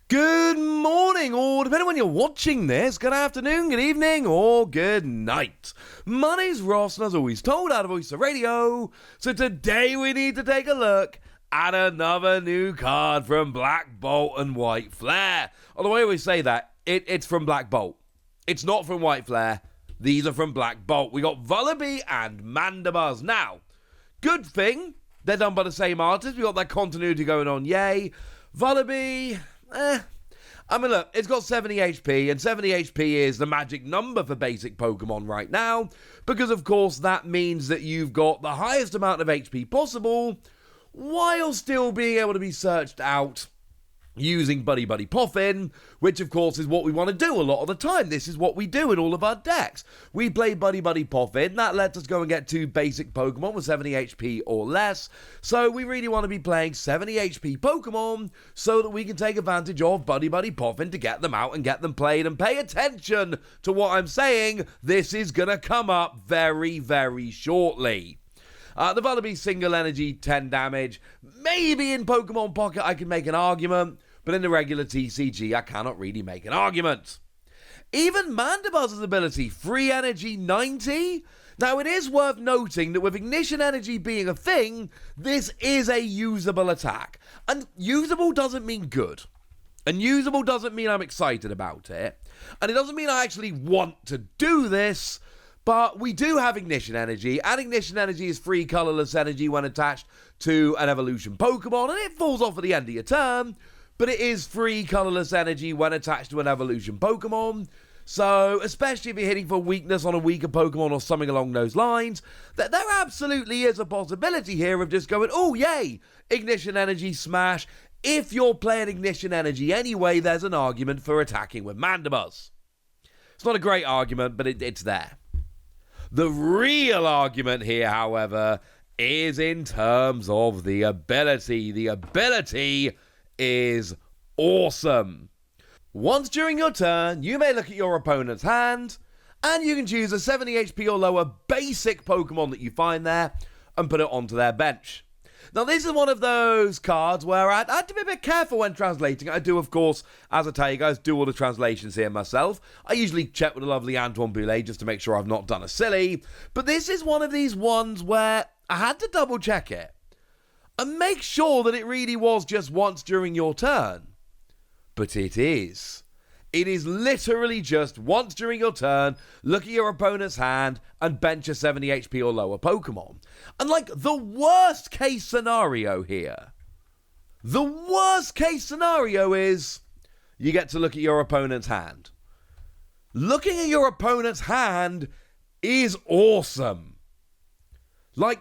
Good morning, or depending on when you're watching this, good afternoon, good evening, or good night. My name's Ross, and as always told, out of Voice of Radio. So today we need to take a look at another new card from Black Bolt and White Flare. Although I always say that, it's from Black Bolt. It's not from White Flare. These are from Black Bolt. We got Vullaby and Mandibuzz. Now, good thing, they're done by the same artist. We got that continuity going on, yay. Vullaby... I mean, look, it's got 70 HP, and 70 HP is the magic number for basic Pokemon right now, because, of course, that means that you've got the highest amount of HP possible, while still being able to be searched out using Buddy Buddy Poffin, which, of course, is what we want to do a lot of the time. This is what we do in all of our decks. We play Buddy Buddy Poffin. That lets us go and get 2 basic Pokemon with 70 HP or less. So we really want to be playing 70 HP Pokemon so that we can take advantage of Buddy Buddy Poffin to get them out and get them played. And pay attention to what I'm saying. This is going to come up very, very shortly. The Vullaby single energy, 10 damage. Maybe in Pokemon Pocket I can make an argument, but in the regular TCG I cannot really make an argument. Even Mandibuzz's ability, free energy, 90. Now it is worth noting that with ignition energy being a thing, this is a usable attack. And usable doesn't mean good. And usable doesn't mean I'm excited about it. And it doesn't mean I actually want to do this. But we do have Ignition Energy, and Ignition Energy is free colorless energy when attached to an evolution Pokemon, and it falls off at the end of your turn, but it is free colorless energy when attached to an evolution Pokemon. So, especially if you're hitting for weakness on a weaker Pokemon or something along those lines, there absolutely is a possibility here of just going, oh yay, Ignition Energy smash. If you're playing Ignition Energy anyway, there's an argument for attacking with Mandibuzz. It's not a great argument, but it's there. The real argument here, however, is in terms of the ability. The ability is awesome. Once during your turn, you may look at your opponent's hand, and you can choose a 70 HP or lower basic Pokemon that you find there, and put it onto their bench. Now, this is one of those cards where I had to be a bit careful when translating. I do, of course, as I tell you guys, do all the translations here myself. I usually check with the lovely Antoine Boulet just to make sure I've not done a silly. But this is one of these ones where I had to double check it and make sure that it really was just once during your turn. But it is. It is literally just once during your turn, look at your opponent's hand and bench a 70 HP or lower Pokemon. And like the worst case scenario here, the worst case scenario is you get to look at your opponent's hand. Looking at your opponent's hand is awesome. Like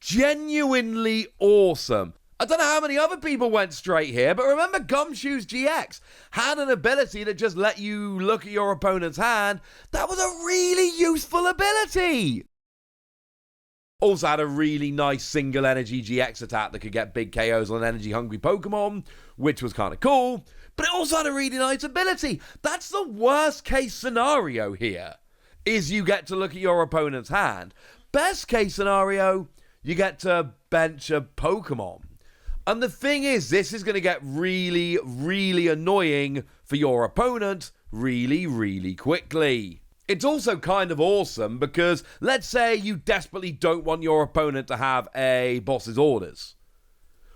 genuinely awesome. I don't know how many other people went straight here, but remember Gumshoe's GX had an ability that just let you look at your opponent's hand. That was a really useful ability. Also had a really nice single energy GX attack that could get big KOs on energy hungry Pokemon, which was kind of cool, but it also had a really nice ability. That's the worst case scenario here, is you get to look at your opponent's hand. Best case scenario, you get to bench a Pokemon. And the thing is, this is going to get really, really annoying for your opponent really, really quickly. It's also kind of awesome because let's say you desperately don't want your opponent to have a boss's orders.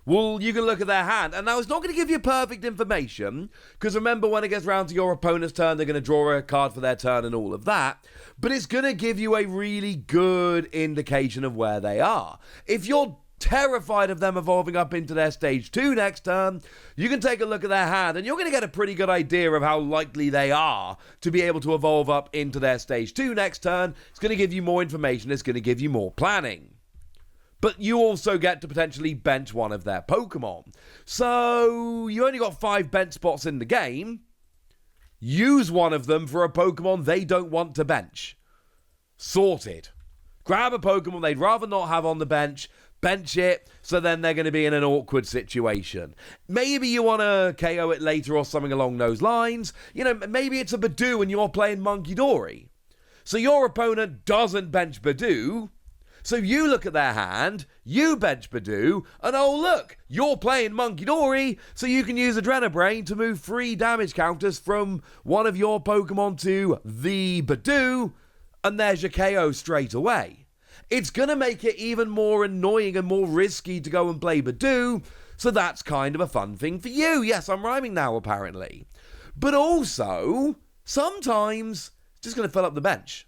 Well, you can look at their hand, and now it's not going to give you perfect information, because remember when it gets round to your opponent's turn, they're going to draw a card for their turn and all of that, but it's going to give you a really good indication of where they are. If you're terrified of them evolving up into their stage 2 next turn, you can take a look at their hand and you're going to get a pretty good idea of how likely they are to be able to evolve up into their stage 2 next turn. It's going to give you more information, it's going to give you more planning. But you also get to potentially bench one of their Pokemon. So you only got 5 bench spots in the game. Use one of them for a Pokemon they don't want to bench. Sorted. Grab a Pokemon they'd rather not have on the bench it, so then they're going to be in an awkward situation. Maybe you want to KO it later or something along those lines. You know, maybe it's a Badoo and you're playing Monkey Dory. So your opponent doesn't bench Badoo, So you look at their hand, you bench Badoo, and oh look, you're playing Monkey Dory, so you can use Adrenabrain to move 3 damage counters from one of your Pokemon to the Badoo, and there's your KO straight away. It's going to make it even more annoying and more risky to go and play Badoo, so that's kind of a fun thing for you. Yes, I'm rhyming now, apparently. But also, sometimes, it's just going to fill up the bench.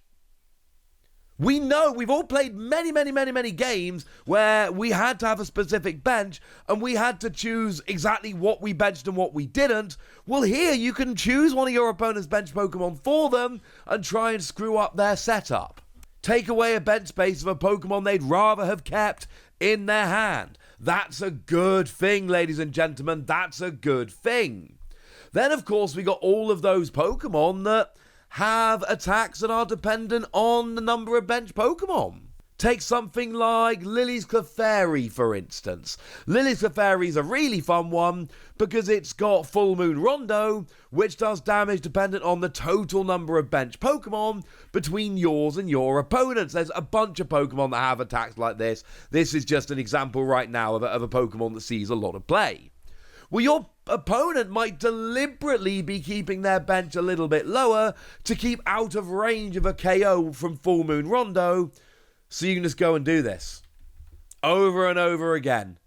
We know, we've all played many games where we had to have a specific bench and we had to choose exactly what we benched and what we didn't. Well, here you can choose one of your opponent's bench Pokemon for them and try and screw up their setup. Take away a bench space of a Pokemon they'd rather have kept in their hand. That's a good thing, ladies and gentlemen. That's a good thing. Then, of course, we got all of those Pokemon that have attacks that are dependent on the number of bench Pokemon. Take something like Lily's Clefairy, for instance. Lily's Clefairy is a really fun one because it's got Full Moon Rondo, which does damage dependent on the total number of bench Pokemon between yours and your opponents. There's a bunch of Pokemon that have attacks like this. This is just an example right now of a Pokemon that sees a lot of play. Well, your opponent might deliberately be keeping their bench a little bit lower to keep out of range of a KO from Full Moon Rondo, so you can just go and do this over and over again.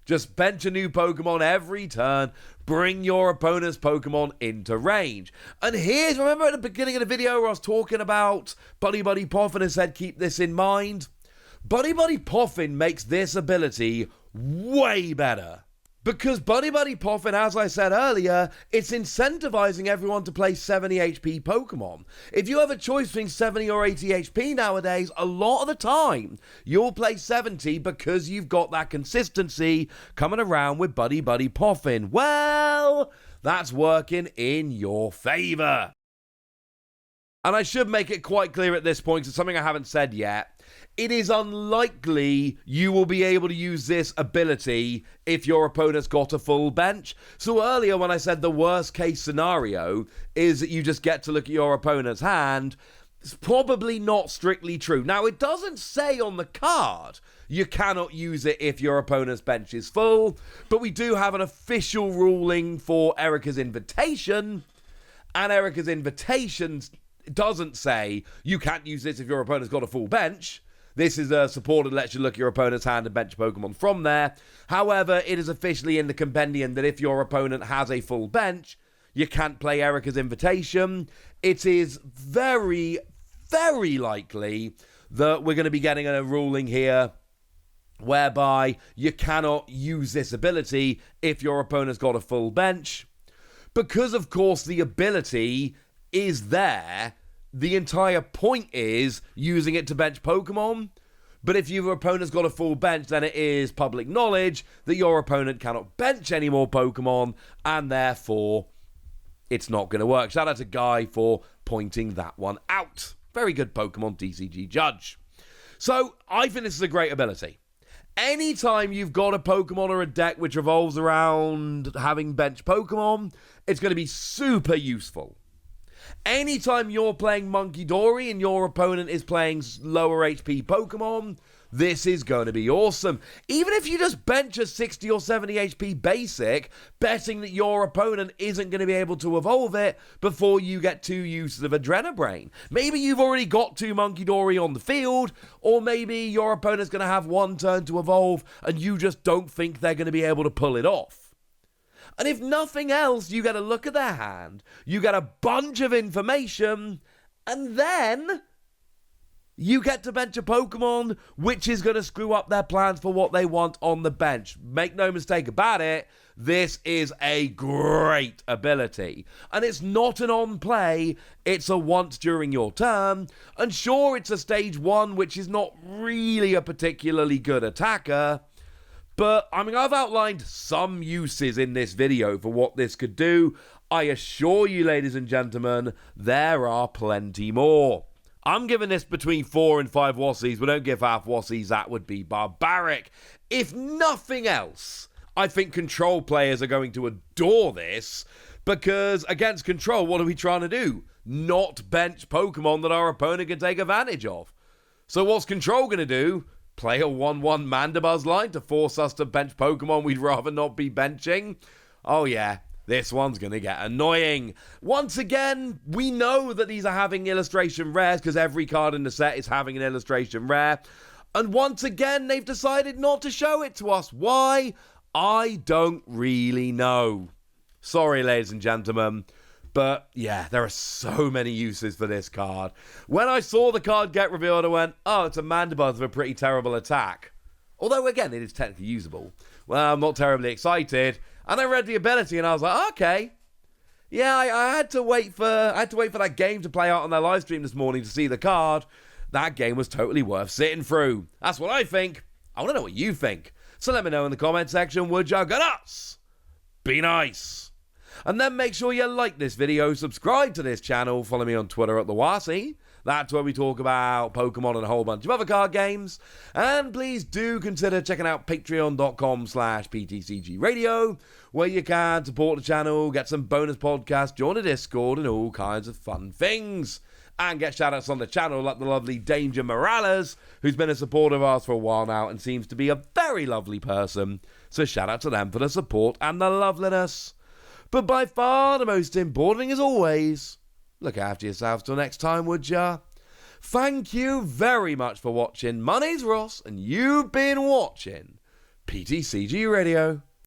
Just bench a new Pokemon every turn, bring your opponent's Pokemon into range. And here's, remember at the beginning of the video where I was talking about Buddy Poffin and said keep this in mind? Buddy Poffin makes this ability way better. Because Buddy Poffin, as I said earlier, it's incentivizing everyone to play 70 HP Pokemon. If you have a choice between 70 or 80 HP nowadays, a lot of the time, you'll play 70 because you've got that consistency coming around with Buddy Poffin. Well, that's working in your favor. And I should make it quite clear at this point, it's something I haven't said yet. It is unlikely you will be able to use this ability if your opponent's got a full bench. So earlier when I said the worst case scenario is that you just get to look at your opponent's hand, it's probably not strictly true. Now, it doesn't say on the card you cannot use it if your opponent's bench is full, but we do have an official ruling for Erica's Invitation, and Erica's Invitation doesn't say you can't use this if your opponent's got a full bench. This is a support that lets you look at your opponent's hand and bench Pokemon from there. However, it is officially in the compendium that if your opponent has a full bench, you can't play Erica's Invitation. It is very likely that we're going to be getting a ruling here whereby you cannot use this ability if your opponent's got a full bench. Because, of course, the ability is there, the entire point is using it to bench Pokemon. But if your opponent's got a full bench, then it is public knowledge that your opponent cannot bench any more Pokemon, and therefore it's not going to work. Shout out to Guy for pointing that one out. Very good Pokemon TCG judge. So I think this is a great ability. Anytime you've got a Pokemon or a deck which revolves around having bench Pokemon, it's going to be super useful. Anytime you're playing Monkey Dory and your opponent is playing lower HP Pokemon, this is going to be awesome. Even if you just bench a 60 or 70 HP basic, betting that your opponent isn't going to be able to evolve it before you get 2 uses of Adrenabrain. Maybe you've already got 2 Monkey Dory on the field, or maybe your opponent's going to have 1 turn to evolve and you just don't think they're going to be able to pull it off. And if nothing else, you get a look at their hand, you get a bunch of information, and then you get to bench a Pokemon which is going to screw up their plans for what they want on the bench. Make no mistake about it, this is a great ability. And it's not an on-play, it's a once during your turn. And sure, it's a stage 1, which is not really a particularly good attacker. But, I mean, I've outlined some uses in this video for what this could do. I assure you, ladies and gentlemen, there are plenty more. I'm giving this between 4 and 5 Wassies, but don't give half Wassies, that would be barbaric. If nothing else, I think Control players are going to adore this, because against Control, what are we trying to do? Not bench Pokemon that our opponent can take advantage of. So what's Control going to do? Play a 1-1 Mandibuzz line to force us to bench Pokemon we'd rather not be benching? Oh yeah, this one's going to get annoying. Once again, we know that these are having illustration rares because every card in the set is having an illustration rare. And once again, they've decided not to show it to us. Why? I don't really know. Sorry, ladies and gentlemen. But yeah, there are so many uses for this card. When I saw the card get revealed, I went, oh, it's a Mandibuzz with a pretty terrible attack. Although, again, it is technically usable. Well, I'm not terribly excited. And I read the ability and I was like, okay. Yeah, I had to wait for that game to play out on their live stream this morning to see the card. That game was totally worth sitting through. That's what I think. I want to know what you think. So let me know in the comment section, would you? Go nuts! Be nice. And then make sure you like this video, subscribe to this channel, follow me on Twitter at @TheWasi. That's where we talk about Pokemon and a whole bunch of other card games. And please do consider checking out patreon.com/PTCGradio, where you can support the channel, get some bonus podcasts, join a Discord, and all kinds of fun things. And get shout-outs on the channel like the lovely Danger Morales, who's been a supporter of ours for a while now and seems to be a very lovely person. So shout out to them for the support and the loveliness. But by far the most important thing, as always, look after yourselves till next time, would ya? Thank you very much for watching. My name's Ross, and you've been watching PTCG Radio.